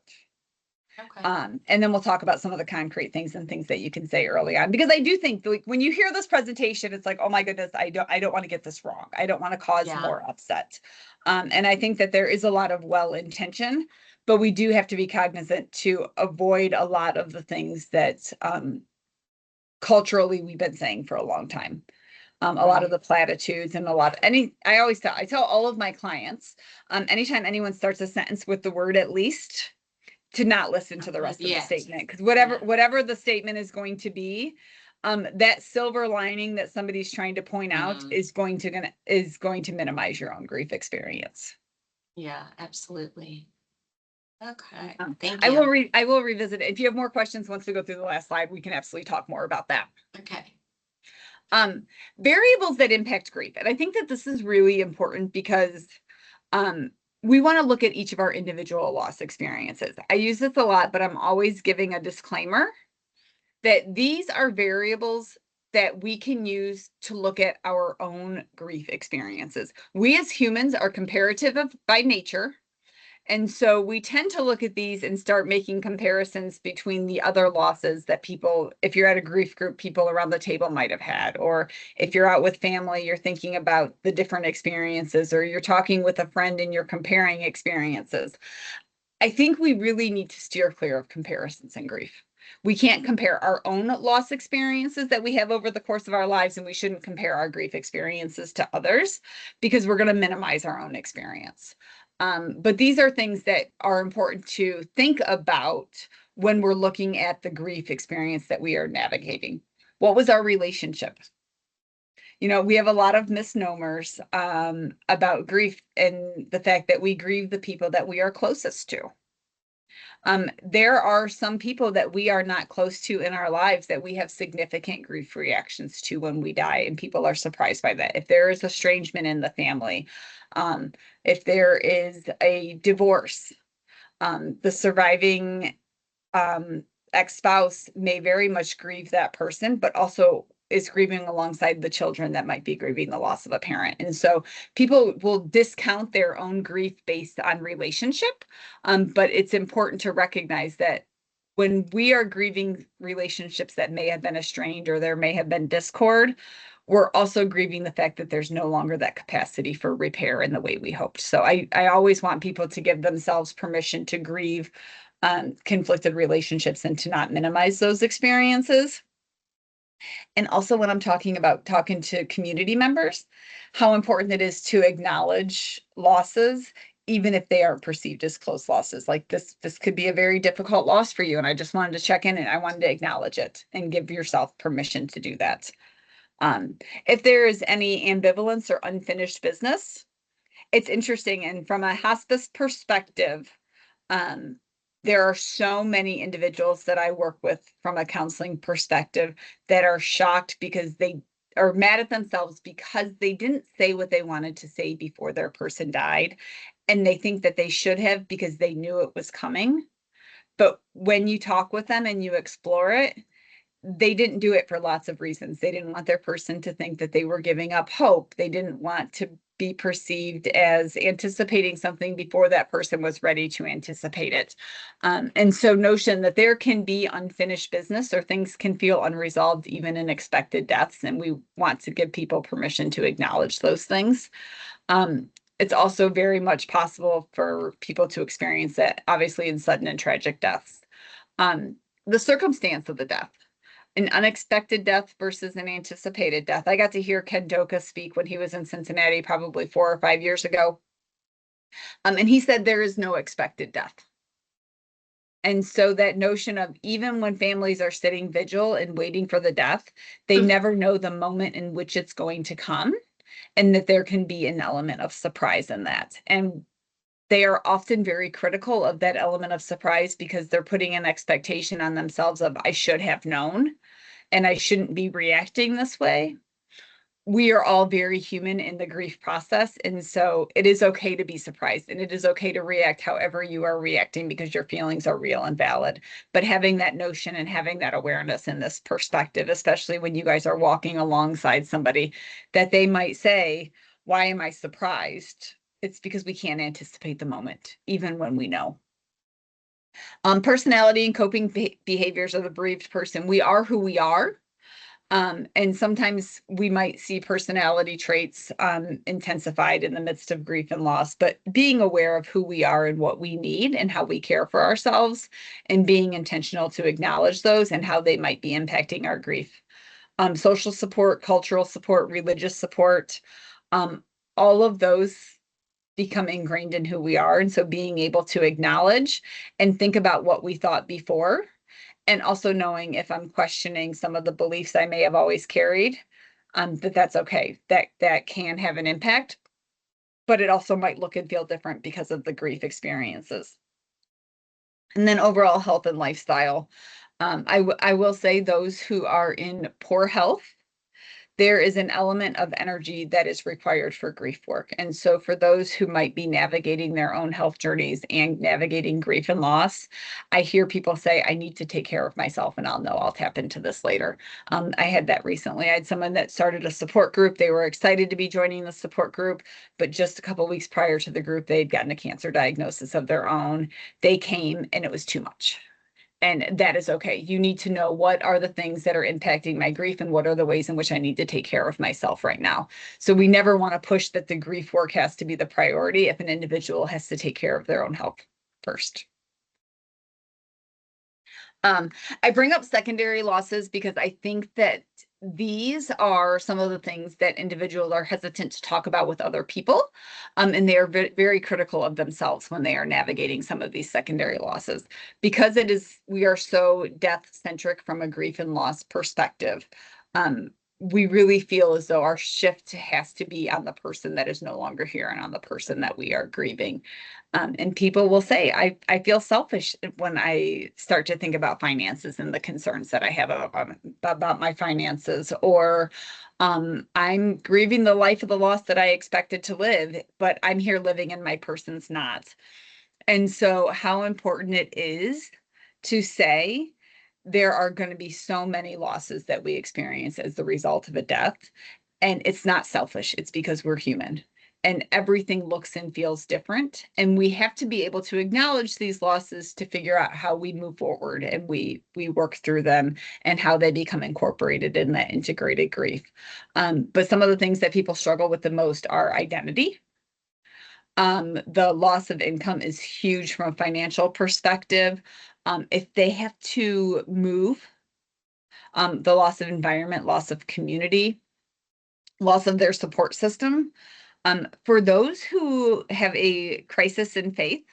Okay. And then we'll talk about some of the concrete things and things that you can say early on, because I do think like when you hear this presentation, it's like, oh my goodness, I don't want to get this wrong. I don't want to cause more upset. And I think that there is a lot of well intention, but we do have to be cognizant to avoid a lot of the things that culturally we've been saying for a long time. A lot of the platitudes and I tell all of my clients, anytime anyone starts a sentence with the word at least, to not listen to the rest of the statement, because whatever the statement is going to be, that silver lining that somebody's trying to point out is going to minimize your own grief experience. Yeah, absolutely. Okay. Thank you. I will revisit it. If you have more questions once we go through the last slide, we can absolutely talk more about that. Okay. Variables that impact grief. And I think that this is really important because we want to look at each of our individual loss experiences. I use this a lot, but I'm always giving a disclaimer that these are variables that we can use to look at our own grief experiences. We as humans are comparative by nature. And so we tend to look at these and start making comparisons between the other losses that people, if you're at a grief group, people around the table might have had, or if you're out with family, you're thinking about the different experiences, or you're talking with a friend and you're comparing experiences. I think we really need to steer clear of comparisons in grief. We can't compare our own loss experiences that we have over the course of our lives, and we shouldn't compare our grief experiences to others because we're going to minimize our own experience. But these are things that are important to think about when we're looking at the grief experience that we are navigating. What was our relationship? You know, we have a lot of misnomers about grief and the fact that we grieve the people that we are closest to. There are some people that we are not close to in our lives that we have significant grief reactions to when we die, and people are surprised by that. If there is estrangement in the family, if there is a divorce, the surviving ex-spouse may very much grieve that person, but also is grieving alongside the children that might be grieving the loss of a parent. And so people will discount their own grief based on relationship. But it's important to recognize that when we are grieving relationships that may have been estranged or there may have been discord, we're also grieving the fact that there's no longer that capacity for repair in the way we hoped. So I always want people to give themselves permission to grieve conflicted relationships and to not minimize those experiences. And also when I'm talking to community members, how important it is to acknowledge losses, even if they aren't perceived as close losses. Like this could be a very difficult loss for you. And I just wanted to check in and I wanted to acknowledge it and give yourself permission to do that. If there is any ambivalence or unfinished business, it's interesting. And from a hospice perspective, there are so many individuals that I work with from a counseling perspective that are shocked because they are mad at themselves because they didn't say what they wanted to say before their person died. And they think that they should have because they knew it was coming. But when you talk with them and you explore it, they didn't do it for lots of reasons. They didn't want their person to think that they were giving up hope. They didn't want to be perceived as anticipating something before that person was ready to anticipate it. And so notion that there can be unfinished business or things can feel unresolved, even in expected deaths. And we want to give people permission to acknowledge those things. It's also very much possible for people to experience that, obviously, in sudden and tragic deaths. The circumstance of the death. An unexpected death versus an anticipated death. I got to hear Ken Doka speak when he was in Cincinnati, probably 4 or 5 years ago. And he said there is no expected death. And so that notion of even when families are sitting vigil and waiting for the death, they never know the moment in which it's going to come, and that there can be an element of surprise in that. And they are often very critical of that element of surprise because they're putting an expectation on themselves of, I should have known, and I shouldn't be reacting this way. We are all very human in the grief process. And so it is okay to be surprised, and it is okay to react however you are reacting because your feelings are real and valid. But having that notion and having that awareness in this perspective, especially when you guys are walking alongside somebody that they might say, why am I surprised? It's because we can't anticipate the moment, even when we know. Personality and coping behaviors of the bereaved person. We are who we are. And sometimes we might see personality traits intensified in the midst of grief and loss, but being aware of who we are and what we need and how we care for ourselves, and being intentional to acknowledge those and how they might be impacting our grief. Social support, cultural support, religious support, all of those become ingrained in who we are. And so being able to acknowledge and think about what we thought before, and also knowing if I'm questioning some of the beliefs I may have always carried, that's okay. That can have an impact, but it also might look and feel different because of the grief experiences. And then overall health and lifestyle. I will say those who are in poor health, there is an element of energy that is required for grief work. And so for those who might be navigating their own health journeys and navigating grief and loss, I hear people say, I need to take care of myself, and I'll know I'll tap into this later. I had that recently. I had someone that started a support group. They were excited to be joining the support group, but just a couple of weeks prior to the group, they had gotten a cancer diagnosis of their own. They came and it was too much. And that is okay. You need to know what are the things that are impacting my grief and what are the ways in which I need to take care of myself right now. So we never want to push that the grief work has to be the priority if an individual has to take care of their own health first. I bring up secondary losses because I think that these are some of the things that individuals are hesitant to talk about with other people. And they are very critical of themselves when they are navigating some of these secondary losses, because we are so death centric from a grief and loss perspective. We really feel as though our shift has to be on the person that is no longer here and on the person that we are grieving. And people will say, I feel selfish when I start to think about finances and the concerns that I have about my finances, or I'm grieving the life of the loss that I expected to live, but I'm here living and my person's not. And so how important it is to say there are going to be so many losses that we experience as the result of a death. And it's not selfish, it's because we're human and everything looks and feels different. And we have to be able to acknowledge these losses to figure out how we move forward and we work through them and how they become incorporated in that integrated grief. But some of the things that people struggle with the most are identity. The loss of income is huge from a financial perspective. If they have to move, the loss of environment, loss of community, loss of their support system. For those who have a crisis in faith,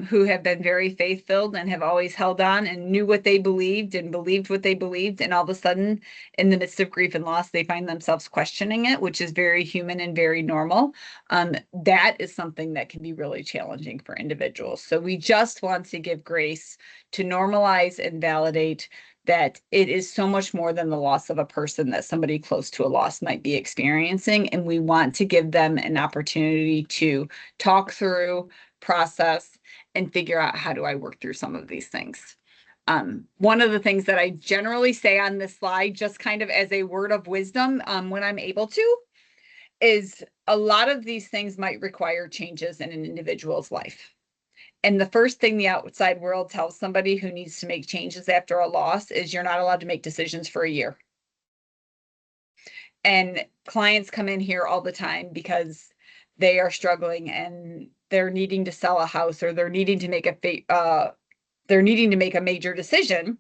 who have been very faith-filled and have always held on and knew what they believed and believed what they believed, and all of a sudden, in the midst of grief and loss, they find themselves questioning it, which is very human and very normal. That is something that can be really challenging for individuals. So we just want to give grace to normalize and validate that it is so much more than the loss of a person that somebody close to a loss might be experiencing. And we want to give them an opportunity to talk through, process, and figure out, how do I work through some of these things? One of the things that I generally say on this slide, just kind of as a word of wisdom, when I'm able to, is a lot of these things might require changes in an individual's life. And the first thing the outside world tells somebody who needs to make changes after a loss is you're not allowed to make decisions for a year. And clients come in here all the time because they are struggling and they're needing to sell a house, or they're needing to make a major decision,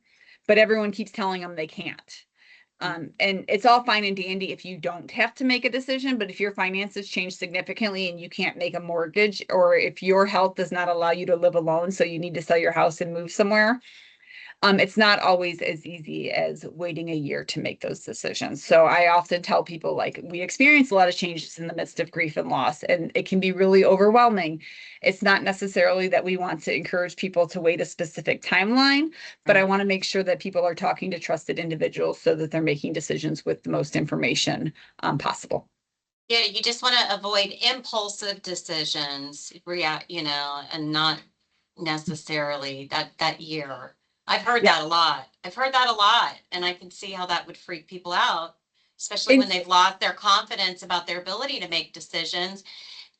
but everyone keeps telling them they can't. And it's all fine and dandy if you don't have to make a decision, but if your finances change significantly and you can't make a mortgage, or if your health does not allow you to live alone, so you need to sell your house and move somewhere, it's not always as easy as waiting a year to make those decisions. So I often tell people, like, we experience a lot of changes in the midst of grief and loss, and it can be really overwhelming. It's not necessarily that we want to encourage people to wait a specific timeline, but I want to make sure that people are talking to trusted individuals so that they're making decisions with the most information possible. Yeah, you just want to avoid impulsive decisions, and not necessarily that year. I've heard Yeah. that a lot. I've heard that a lot, and I can see how that would freak people out, especially when they've lost their confidence about their ability to make decisions,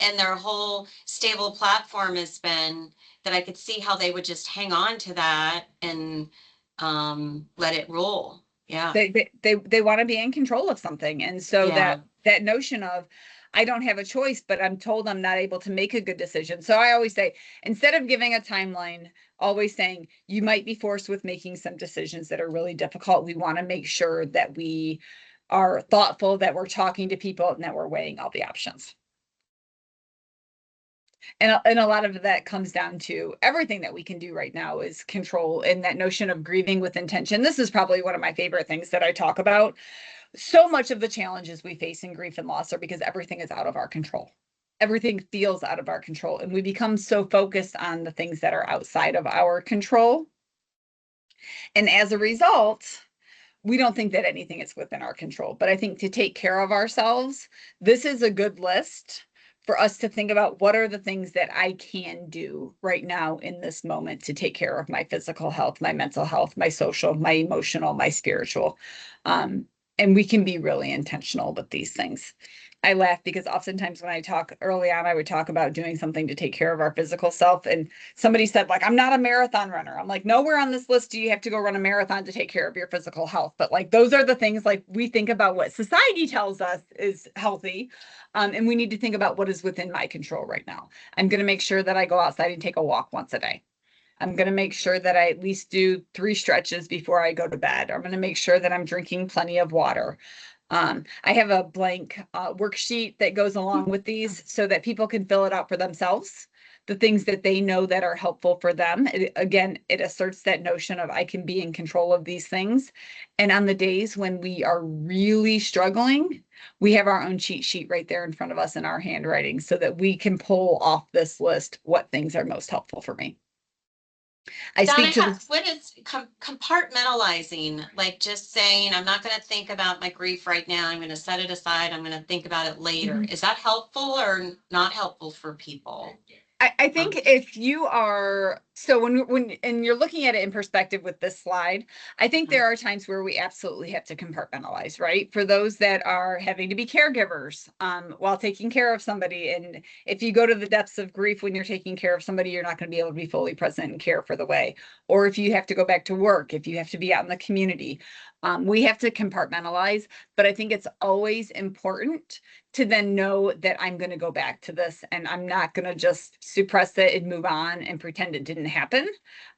and their whole stable platform has been that. I could see how they would just hang on to that and let it roll. Yeah. They want to be in control of something. And so Yeah. that notion of, I don't have a choice, but I'm told I'm not able to make a good decision. So I always say, instead of giving a timeline, always saying you might be forced with making some decisions that are really difficult. We want to make sure that we are thoughtful, that we're talking to people, and that we're weighing all the options. And a lot of that comes down to everything that we can do right now is control, and that notion of grieving with intention. This is probably one of my favorite things that I talk about. So much of the challenges we face in grief and loss are because everything is out of our control. Everything feels out of our control, and we become so focused on the things that are outside of our control. And as a result, we don't think that anything is within our control. But I think to take care of ourselves, this is a good list for us to think about, what are the things that I can do right now in this moment to take care of my physical health, my mental health, my social, my emotional, my spiritual. And we can be really intentional with these things. I laugh because oftentimes when I talk early on, I would talk about doing something to take care of our physical self. And somebody said, like, I'm not a marathon runner. I'm like, nowhere on this list do you have to go run a marathon to take care of your physical health. But like, those are the things, like, we think about what society tells us is healthy. And we need to think about what is within my control right now. I'm going to make sure that I go outside and take a walk once a day. I'm going to make sure that I at least do 3 stretches before I go to bed. I'm going to make sure that I'm drinking plenty of water. I have a blank worksheet that goes along with these so that people can fill it out for themselves, the things that they know that are helpful for them. Again, it asserts that notion of I can be in control of these things. And on the days when we are really struggling, we have our own cheat sheet right there in front of us in our handwriting so that we can pull off this list what things are most helpful for me. I Donna, speak to this. what is compartmentalizing? Like just saying, I'm not going to think about my grief right now. I'm going to set it aside. I'm going to think about it later. Is that helpful or not helpful for people? I think if you are, so when you're looking at it in perspective with this slide, I think there are times where we absolutely have to compartmentalize, right? For those that are having to be caregivers while taking care of somebody. And if you go to the depths of grief when you're taking care of somebody, you're not going to be able to be fully present and care for the way. Or if you have to go back to work, if you have to be out in the community, we have to compartmentalize. But I think it's always important to then know that I'm going to go back to this and I'm not going to just suppress it and move on and pretend it didn't happen.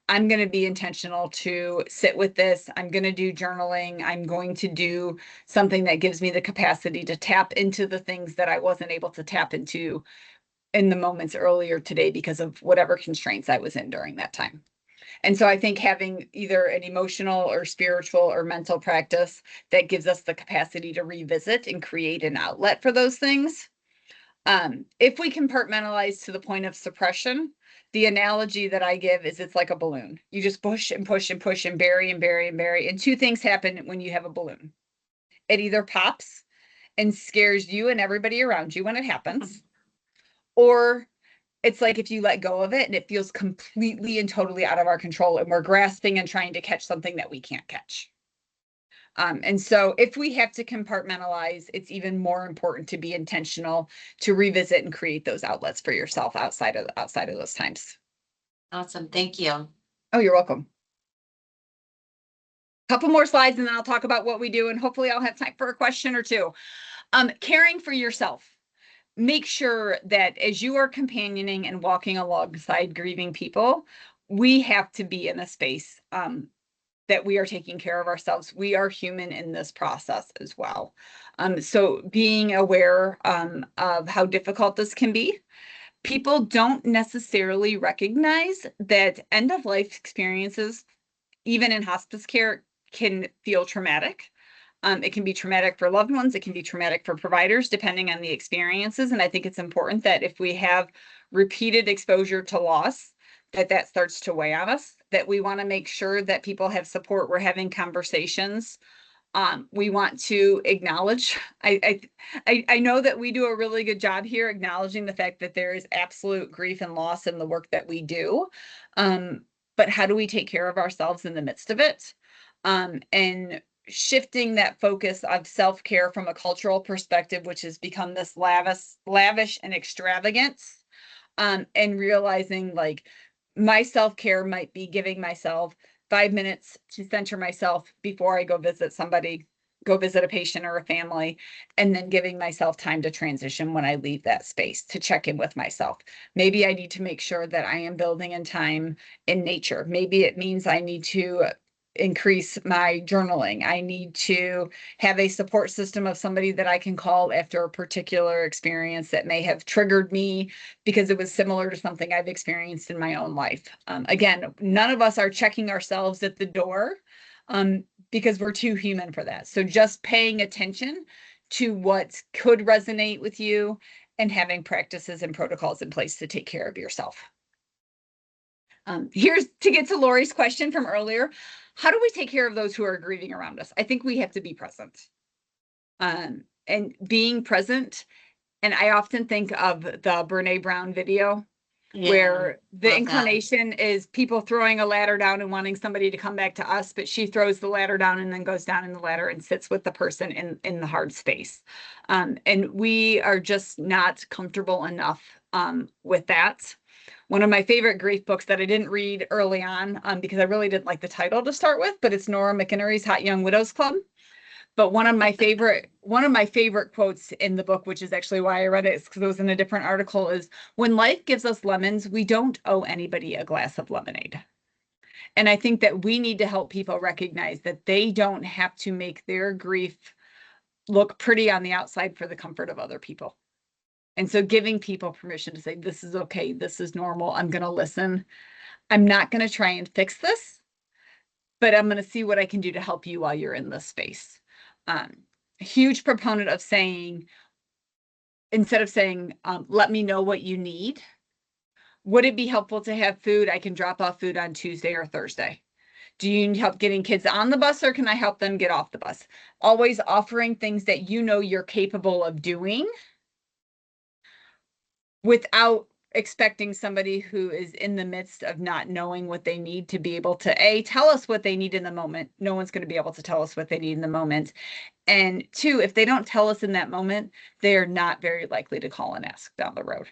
I'm going to be intentional to sit with this. I'm going to do journaling. I'm going to do something that gives me the capacity to tap into the things that I wasn't able to tap into in the moments earlier today because of whatever constraints I was in during that time. And so I think having either an emotional or spiritual or mental practice that gives us the capacity to revisit and create an outlet for those things. If we compartmentalize to the point of suppression, the analogy that I give is it's like a balloon. You just push and push and push and bury and bury and bury. And 2 things happen when you have a balloon. It either pops and scares you and everybody around you when it happens, or it's like if you let go of it and it feels completely and totally out of our control and we're grasping and trying to catch something that we can't catch. And so if we have to compartmentalize, it's even more important to be intentional to revisit and create those outlets for yourself outside of those times. Awesome. Thank you. Oh, you're welcome. Couple more slides and then I'll talk about what we do and hopefully I'll have time for a question or two. Caring for yourself. Make sure that as you are companioning and walking alongside grieving people, we have to be in a space that we are taking care of ourselves. We are human in this process as well. So being aware of how difficult this can be. People don't necessarily recognize that end of life experiences, even in hospice care, can feel traumatic. It can be traumatic for loved ones. It can be traumatic for providers, depending on the experiences. And I think it's important that if we have repeated exposure to loss, that starts to weigh on us, that we want to make sure that people have support. We're having conversations. We want to acknowledge, I know that we do a really good job here acknowledging the fact that there is absolute grief and loss in the work that we do. But how do we take care of ourselves in the midst of it? And shifting that focus of self-care from a cultural perspective, which has become this lavish and extravagant, and realizing like my self-care might be giving myself 5 minutes to center myself before I go visit somebody, go visit a patient or a family, and then giving myself time to transition when I leave that space to check in with myself. Maybe I need to make sure that I am building in time in nature. Maybe it means I need to increase my journaling. I need to have a support system of somebody that I can call after a particular experience that may have triggered me because it was similar to something I've experienced in my own life. Again, none of us are checking ourselves at the door because we're too human for that. So just paying attention to what could resonate with you and having practices and protocols in place to take care of yourself. Here's to get to Lori's question from earlier. How do we take care of those who are grieving around us? I think we have to be present. And being present, and I often think of the Brene Brown video where the inclination is people throwing a ladder down and wanting somebody to come back to us, but she throws the ladder down and then goes down in the ladder and sits with the person in the hard space. And we are just not comfortable enough with that. One of my favorite grief books that I didn't read early on because I really didn't like the title to start with, but it's Nora McInerny's Hot Young Widows Club. But one of my favorite quotes in the book, which is actually why I read it, is because it was in a different article, is when life gives us lemons, we don't owe anybody a glass of lemonade. And I think that we need to help people recognize that they don't have to make their grief look pretty on the outside for the comfort of other people. And so giving people permission to say, this is okay, this is normal, I'm going to listen. I'm not going to try and fix this, but I'm going to see what I can do to help you while you're in this space. A huge proponent of saying, instead of saying, let me know what you need, would it be helpful to have food? I can drop off food on Tuesday or Thursday. Do you need help getting kids on the bus, or can I help them get off the bus? Always offering things that you know you're capable of doing without expecting somebody who is in the midst of not knowing what they need to be able to tell us what they need in the moment. No one's going to be able to tell us what they need in the moment. And two, if they don't tell us in that moment, they're not very likely to call and ask down the road.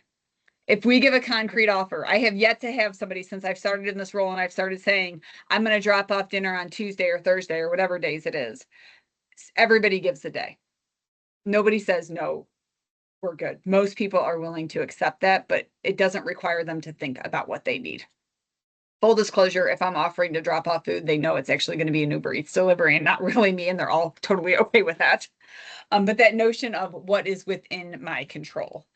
If we give a concrete offer, I have yet to have somebody, since I've started in this role and I've started saying, I'm going to drop off dinner on Tuesday or Thursday or whatever days it is. Everybody gives a day. Nobody says, no, we're good. Most people are willing to accept that, but it doesn't require them to think about what they need. Full disclosure, if I'm offering to drop off food, they know it's actually going to be an Uber Eats delivery and not really me, and they're all totally okay with that. But that notion of what is within my control.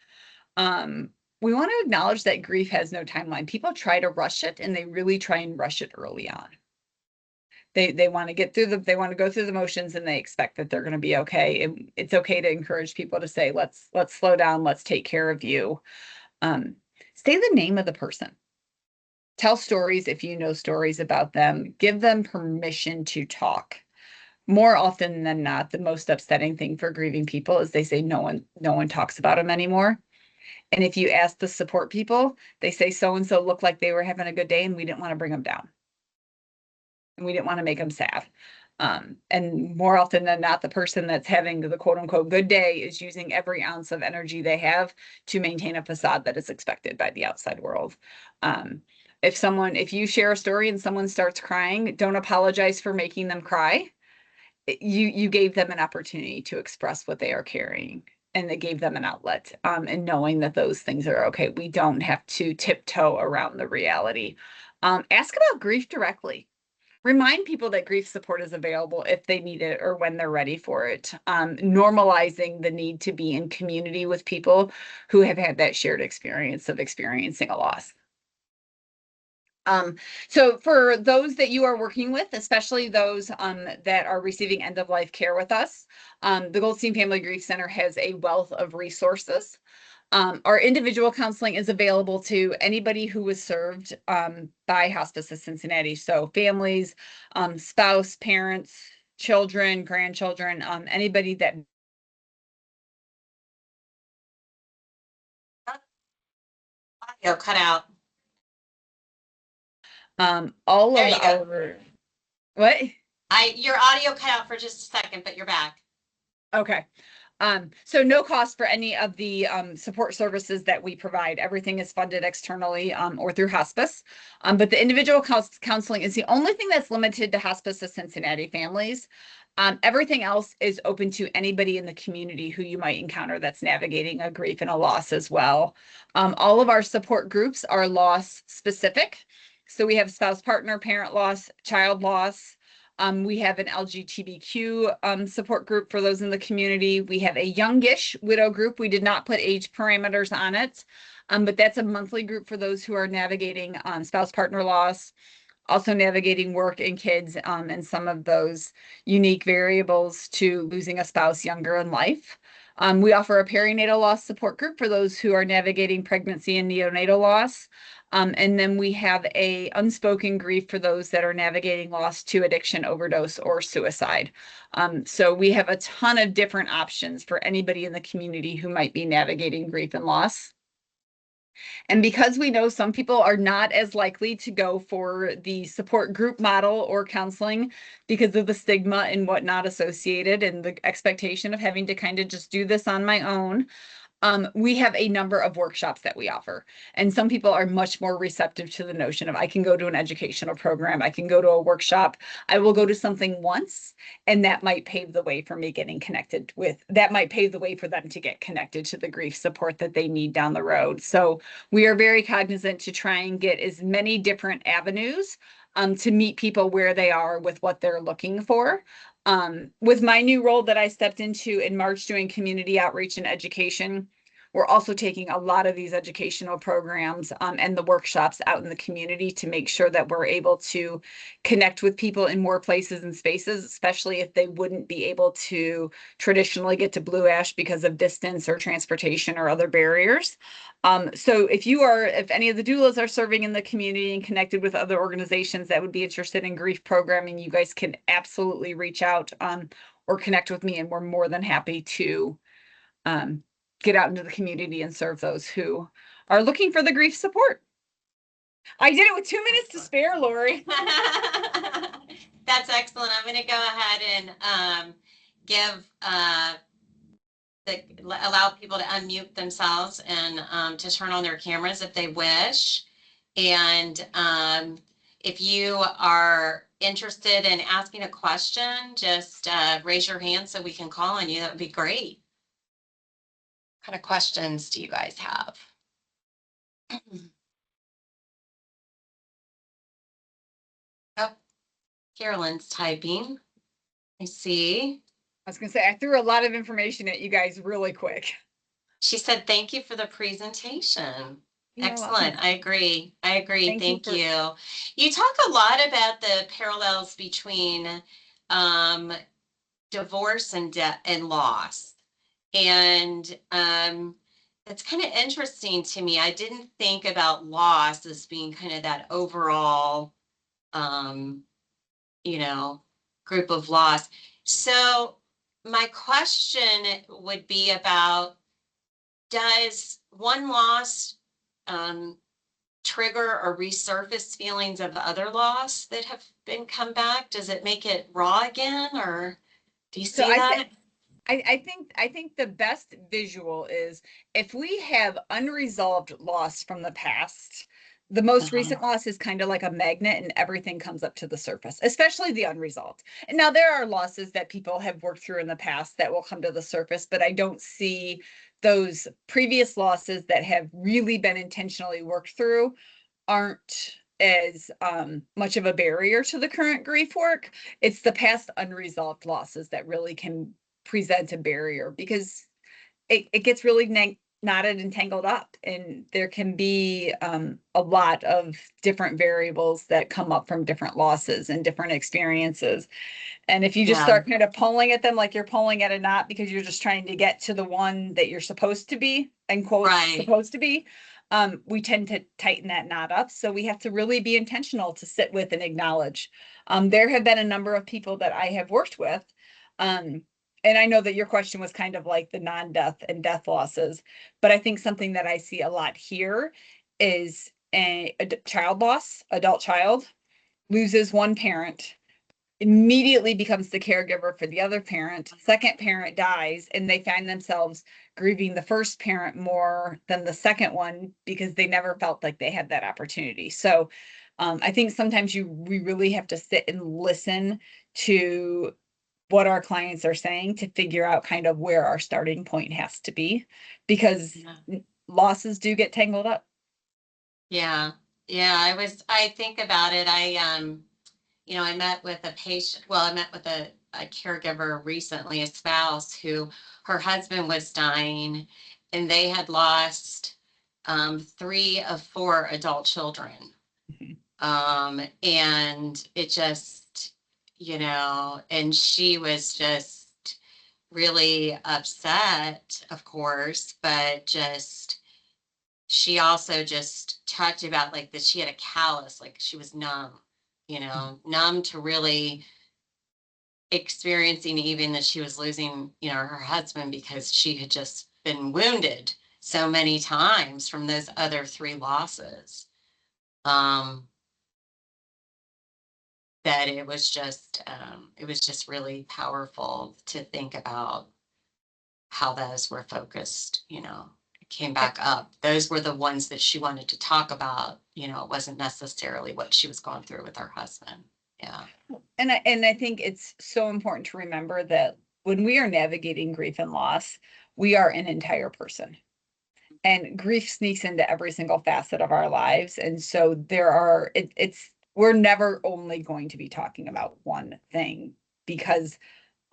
We want to acknowledge that grief has no timeline. People try to rush it, and they really try and rush it early on. They want to get through they want to go through the motions, and they expect that they're going to be okay. It's okay to encourage people to say, let's slow down, let's take care of you. Say the name of the person. Tell stories if you know stories about them. Give them permission to talk. More often than not, the most upsetting thing for grieving people is they say no one talks about them anymore. And if you ask the support people, they say so-and-so looked like they were having a good day and we didn't want to bring them down. And we didn't want to make them sad. And more often than not, the person that's having the quote unquote good day is using every ounce of energy they have to maintain a facade that is expected by the outside world. If you share a story and someone starts crying, don't apologize for making them cry. You gave them an opportunity to express what they are carrying, and they gave them an outlet, and knowing that those things are okay. We don't have to tiptoe around the reality. Ask about grief directly. Remind people that grief support is available if they need it or when they're ready for it. Normalizing the need to be in community with people who have had that shared experience of experiencing a loss. So for those that you are working with, especially those that are receiving end-of-life care with us, the Goldstein Family Grief Center has a wealth of resources. Our individual counseling is available to anybody who was served by Hospice of Cincinnati. So families, spouse, parents, children, grandchildren, anybody that Audio cut out. all There of you go. our what? Your audio cut out for just a second, but you're back. Okay. So no cost for any of the support services that we provide. Everything is funded externally or through Hospice. But the individual counseling is the only thing that's limited to Hospice of Cincinnati families. Everything else is open to anybody in the community who you might encounter that's navigating a grief and a loss as well. All of our support groups are loss specific. So we have spouse, partner, parent loss, child loss. We have an LGBTQ support group for those in the community. We have a youngish widow group. We did not put age parameters on it, but that's a monthly group for those who are navigating spouse partner loss, also navigating work and kids, and some of those unique variables to losing a spouse younger in life. We offer a perinatal loss support group for those who are navigating pregnancy and neonatal loss. And then we have a unspoken grief for those that are navigating loss to addiction, overdose, or suicide. So we have a ton of different options for anybody in the community who might be navigating grief and loss. And because we know some people are not as likely to go for the support group model or counseling because of the stigma and whatnot associated and the expectation of having to kind of just do this on my own, we have a number of workshops that we offer. And some people are much more receptive to the notion of I can go to an educational program, I can go to a workshop, I will go to something once, and that might pave the way for me getting connected with, that might pave the way for them to get connected to the grief support that they need down the road. So we are very cognizant to try and get as many different avenues to meet people where they are with what they're looking for. With my new role that I stepped into in March doing community outreach and education, we're also taking a lot of these educational programs and the workshops out in the community to make sure that we're able to connect with people in more places and spaces, especially if they wouldn't be able to traditionally get to Blue Ash because of distance or transportation or other barriers. So if any of the doulas are serving in the community and connected with other organizations that would be interested in grief programming, you guys can absolutely reach out or connect with me, and we're more than happy to get out into the community and serve those who are looking for the grief support. I did it with 2 minutes to spare, Lori. That's excellent. I'm going to go ahead and give allow people to unmute themselves and to turn on their cameras if they wish. And if you are interested in asking a question, just raise your hand so we can call on you. That would be great. What kind of questions do you guys have? Oh, Carolyn's typing. I see. I was going to say, I threw a lot of information at you guys really quick. She said, thank you for the presentation. You're Excellent. welcome. I agree. I agree. Thank you. you. You talk a lot about the parallels between divorce and death and loss. And it's kind of interesting to me. I didn't think about loss as being kind of that overall, you know, group of loss. So my question would be about, does one loss trigger or resurface feelings of other loss that have been come back? Does it make it raw again, or do you see that? I think the best visual is if we have unresolved loss from the past, the most recent loss is kind of like a magnet and everything comes up to the surface, especially the unresolved. And now there are losses that people have worked through in the past that will come to the surface, but I don't see those previous losses that have really been intentionally worked through aren't as much of a barrier to the current grief work. It's the past unresolved losses that really can present a barrier because it gets really knotted and tangled up, and there can be a lot of different variables that come up from different losses and different experiences. And if you just start kind of pulling at them like you're pulling at a knot because you're just trying to get to the one that you're supposed to be, and quote, supposed to be, we tend to tighten that knot up. So we have to really be intentional to sit with and acknowledge. There have been a number of people that I have worked with. And I know that your question was kind of like the non-death and death losses, but I think something that I see a lot here is a child loss, adult child loses one parent, immediately becomes the caregiver for the other parent. Second parent dies, and they find themselves grieving the first parent more than the second one because they never felt like they had that opportunity. So I think sometimes we really have to sit and listen to what our clients are saying to figure out kind of where our starting point has to be, because losses do get tangled up. Yeah. I think about it. I met with a patient, well, I met with a caregiver recently, a spouse who her husband was dying, and they had lost 3 of 4 adult children. And it just, and she was just really upset, of course, but she also just talked about like that she had a callus, like she was numb, numb to really experiencing even that she was losing, her husband, because she had just been wounded so many times from those other 3 losses. That it was just really powerful to think about how those were focused, came back up. Those were the ones that she wanted to talk about. It wasn't necessarily what she was going through with her husband. Yeah. And I think it's so important to remember that when we are navigating grief and loss, we are an entire person. And grief sneaks into every single facet of our lives. And so we're never only going to be talking about one thing, because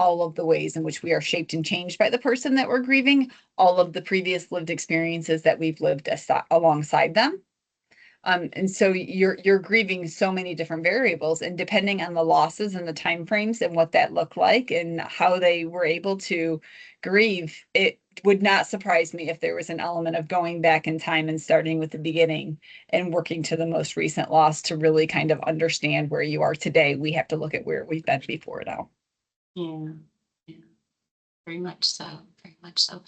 all of the ways in which we are shaped and changed by the person that we're grieving, all of the previous lived experiences that we've lived alongside them. And so you're grieving so many different variables, and depending on the losses and the timeframes and what that looked like and how they were able to grieve, it would not surprise me if there was an element of going back in time and starting with the beginning and working to the most recent loss to really kind of understand where you are today. We have to look at where we've been before now. Yeah. Yeah. Very much so. Very much so.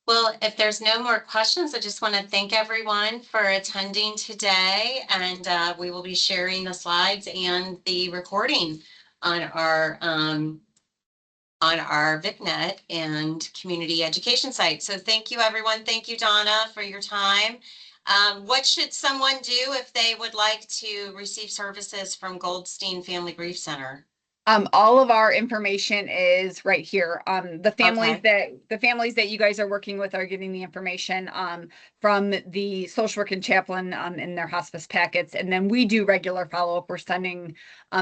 Well, if there's no more questions, I just want to thank everyone for attending today, and we will be sharing the slides and the recording on our VicNet and community education site. So thank you, everyone. Thank you, Donna, for your time. What should someone do if they would like to receive services from Goldstein Family Grief Center? All of our information is right here. The Okay. families that you guys are working with are getting the information from the social work and chaplain in their hospice packets. And then we do regular follow-up. We're sending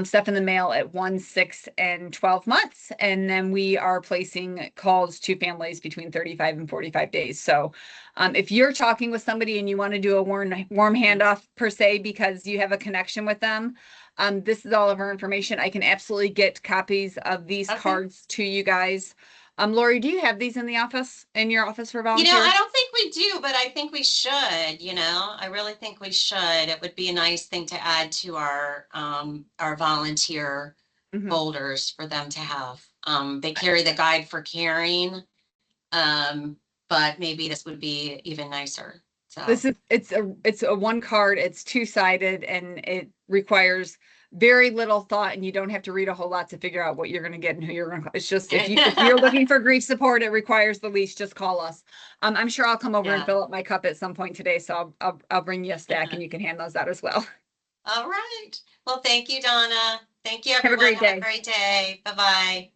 stuff in the mail at 1, 6, and 12 months. And then we are placing calls to families between 35 and 45 days. So if you're talking with somebody and you want to do a warm handoff per se, because you have a connection with them, this is all of our information. I can absolutely get copies of these cards to you guys. Lori, do you have these in your office for volunteers? I don't think we do, but I think we should, I really think we should. It would be a nice thing to add to our volunteer folders for them to have. They carry the guide for caring, but maybe this would be even nicer. So it's a one card, it's two-sided, and it requires very little thought, and you don't have to read a whole lot to figure out what you're going to get and who you're going to. It's just if you're looking for grief support, it requires the least. Just call us. I'm sure I'll come over and fill up my cup at some point today, so I'll bring you a stack and you can hand those out as well. All right. Well, thank you, Donna. Thank you, everyone. Have a great day. Have a great day. Bye-bye.